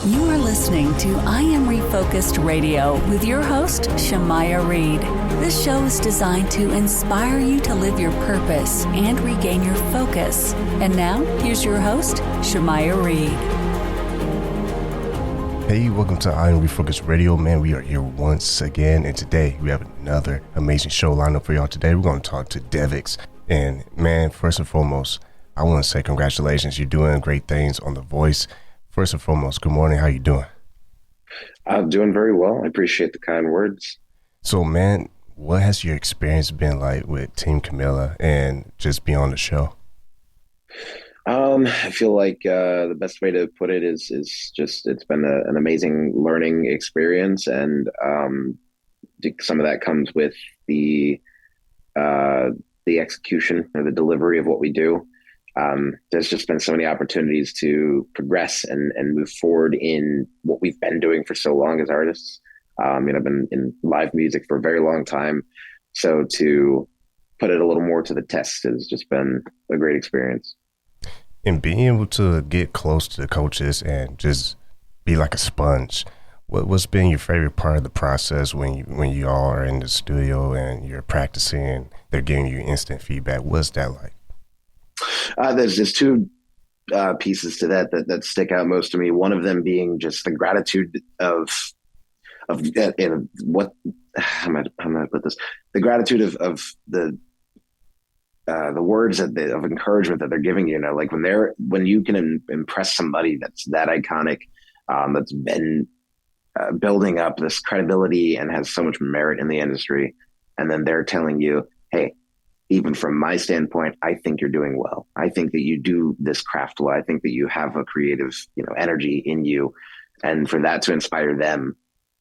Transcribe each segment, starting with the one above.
You are listening to I Am Refocused Radio with your host, Shamaya Reed. This show is designed to inspire you to live your purpose and regain your focus. And now, here's your host, Shamaya Reed. Hey, welcome to I Am Refocused Radio. Man, we are here once again, and today we have another amazing show lined up for y'all. Today, we're going to talk to Devix. And man, first and foremost, I want to say congratulations. You're doing great things on The Voice. First and foremost, good morning. How you doing? I'm doing very well. I appreciate the kind words. So, man, what has your experience been like with Team Camila and just being on the show? I feel like the best way to put it is just it's been an amazing learning experience, and some of that comes with the execution or the delivery of what we do. There's just been so many opportunities to progress and move forward in what we've been doing for so long as artists. I've been in live music for a very long time. So to put it a little more to the test has just been a great experience. And being able to get close to the coaches and just be like a sponge, what's been your favorite part of the process when you all are in the studio and you're practicing and they're giving you instant feedback? What's that like? There's just two pieces to that stick out most to me. One of them being just the gratitude of what how am I to put this? The gratitude of the words of encouragement that they're giving you. Like when you can impress somebody that's that iconic, that's been building up this credibility and has so much merit in the industry, and then they're telling you, hey, even from my standpoint, I think you're doing well. I think that you do this craft well. I think that you have a creative, energy in you. And for that to inspire them,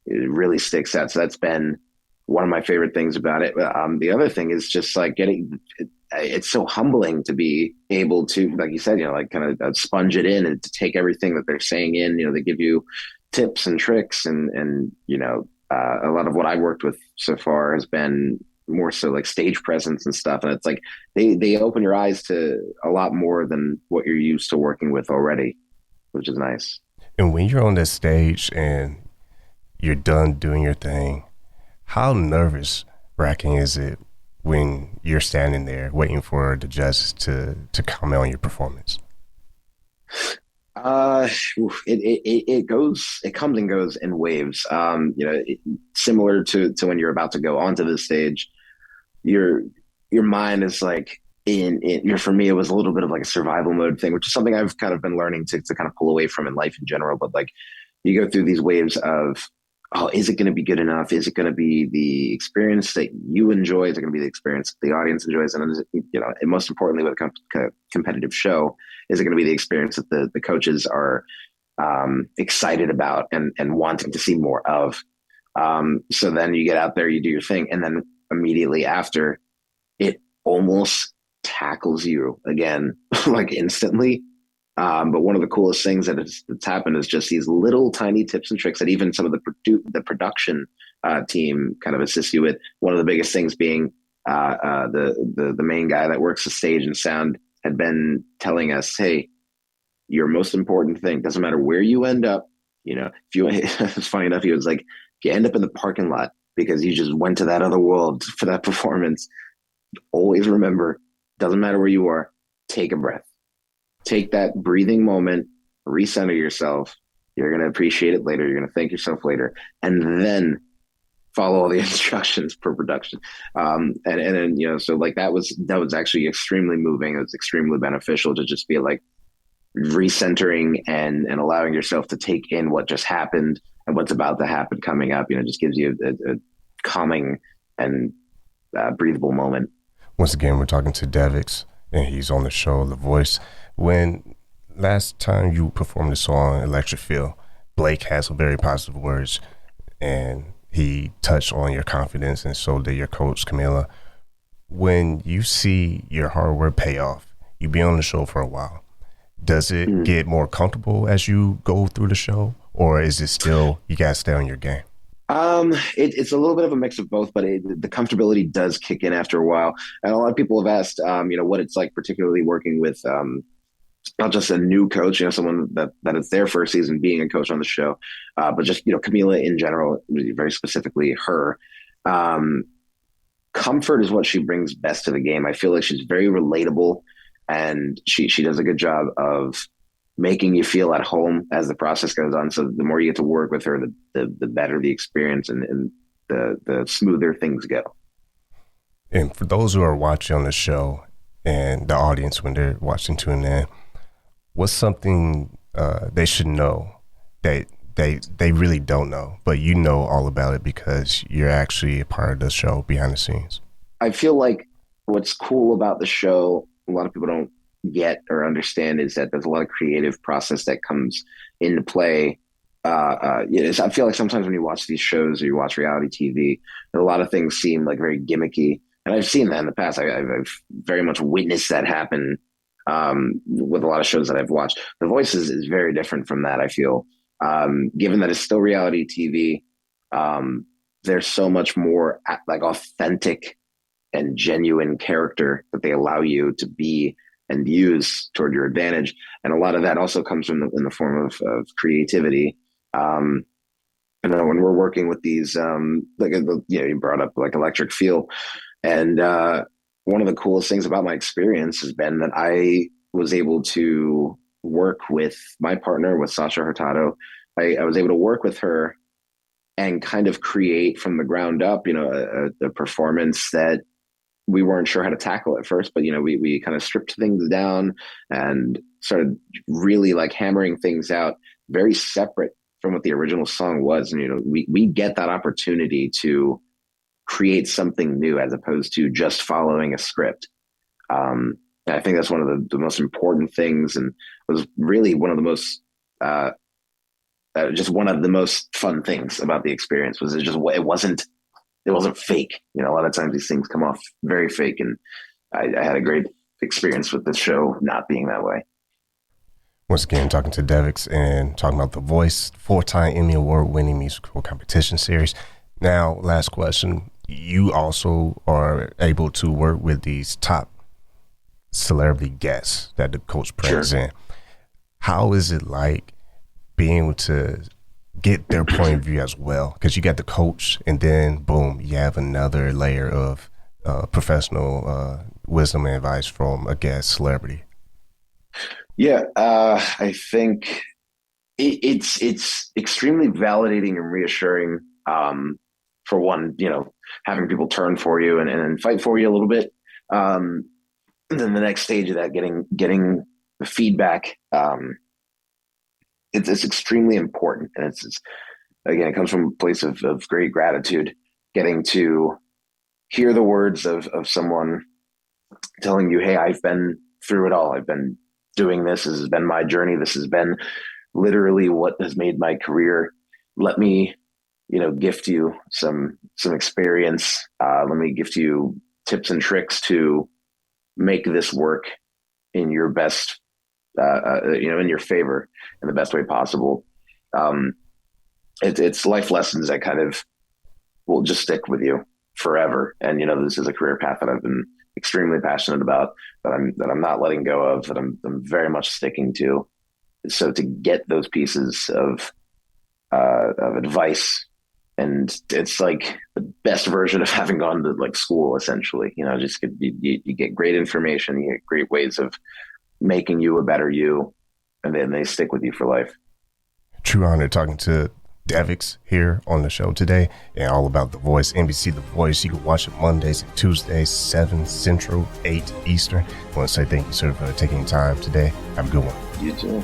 it really sticks out. So that's been one of my favorite things about it. The other thing is just like it's so humbling to be able to, like you said, kind of sponge it in and to take everything that they're saying in. They give you tips and tricks and a lot of what I've worked with so far has been more so like stage presence and stuff. And it's like they open your eyes to a lot more than what you're used to working with already, which is nice. And when you're on that stage and you're done doing your thing, how nervous wracking is it when you're standing there waiting for the judges to comment on your performance? It comes and goes in waves. Similar to when you're about to go onto the stage, your mind is like for me, it was a little bit of like a survival mode thing, which is something I've kind of been learning to kind of pull away from in life in general. But like you go through these waves of, oh, is it going to be good enough? Is it going to be the experience that you enjoy? Is it going to be the experience that the audience enjoys? And and most importantly, with a competitive show, is it going to be the experience that the coaches are excited about and wanting to see more of? So then you get out there, you do your thing, and then immediately after, it almost tackles you again, like instantly. But one of the coolest things that's happened is just these little tiny tips and tricks that even some of the production team kind of assists you with. One of the biggest things being the main guy that works the stage and sound had been telling us, hey, your most important thing, doesn't matter where you end up, if you, it's funny enough, he was like, if you end up in the parking lot because you just went to that other world for that performance, always remember, doesn't matter where you are, take a breath. Take that breathing moment, recenter yourself. You're going to appreciate it later. You're going to thank yourself later. And then follow all the instructions per production. And then, so like that was actually extremely moving. It was extremely beneficial to just be like recentering and allowing yourself to take in what just happened and what's about to happen coming up. Just gives you a calming and breathable moment. Once again, we're talking to Devix, and he's on the show, The Voice. When last time you performed the song Electric Feel, Blake had some very positive words, and he touched on your confidence, and so did your coach, Camila. When you see your hard work pay off, you be on the show for a while, does it get more comfortable as you go through the show, or is it still, you got to stay on your game? It's a little bit of a mix of both, but the comfortability does kick in after a while. And a lot of people have asked, what it's like, particularly working with not just a new coach, someone that is their first season being a coach on the show, but just, Camila in general, very specifically her. Comfort is what she brings best to the game. I feel like she's very relatable, and she does a good job of making you feel at home as the process goes on. So the more you get to work with her, the better the experience and the smoother things go. And for those who are watching on the show and the audience when they're watching, tuning in, what's something they should know that they really don't know, but you know all about it because you're actually a part of the show behind the scenes? I feel like what's cool about the show, a lot of people don't get or understand, is that there's a lot of creative process that comes into play. I feel like sometimes when you watch these shows or you watch reality TV, a lot of things seem like very gimmicky. And I've seen that in the past. I've very much witnessed that happen with a lot of shows that I've watched. The Voice is very different from that, I feel. Given that it's still reality TV, there's so much more like authentic and genuine character that they allow you to be and use toward your advantage. And a lot of that also comes in the form of creativity. When we're working with these, you brought up like Electric Feel. And one of the coolest things about my experience has been that I was able to work with my partner, with Sasha Hurtado. I was able to work with her and kind of create from the ground up, a performance that we weren't sure how to tackle at first, but, we kind of stripped things down and started really like hammering things out very separate from what the original song was. And, we get that opportunity to create something new as opposed to just following a script. I think that's one of the most important things, and was really one of the most, just one of the most fun things about the experience was it wasn't fake. A lot of times these things come off very fake, and I had a great experience with this show not being that way. Once again, talking to Devix and talking about The Voice, 4-time Emmy Award-winning musical competition series. Now, last question. You also are able to work with these top celebrity guests that the coach brings in. How is it like being able to get their point of view as well? Because you got the coach, and then boom, you have another layer of professional wisdom and advice from a guest celebrity. Yeah, I think it's extremely validating and reassuring. For one, having people turn for you and fight for you a little bit. And then the next stage of that, getting the feedback, it's extremely important. And it's again, it comes from a place of great gratitude, getting to hear the words of someone telling you, hey, I've been through it all. I've been doing this. This has been my journey. This has been literally what has made my career. Let me, gift you some experience. Let me gift you tips and tricks to make this work in your best, in your favor in the best way possible. It's life lessons that kind of will just stick with you forever. And, this is a career path that I've been extremely passionate about, that I'm not letting go of, that I'm very much sticking to. So to get those pieces of advice, and it's like the best version of having gone to like school, essentially. You get great information, you get great ways of making you a better you, and then they stick with you for life. True honor talking to Devix here on the show today, and all about The Voice, NBC The Voice. You can watch it Mondays and Tuesdays, 7 Central, 8 Eastern. I want to say thank you, sir, for taking time today. Have a good one. You too.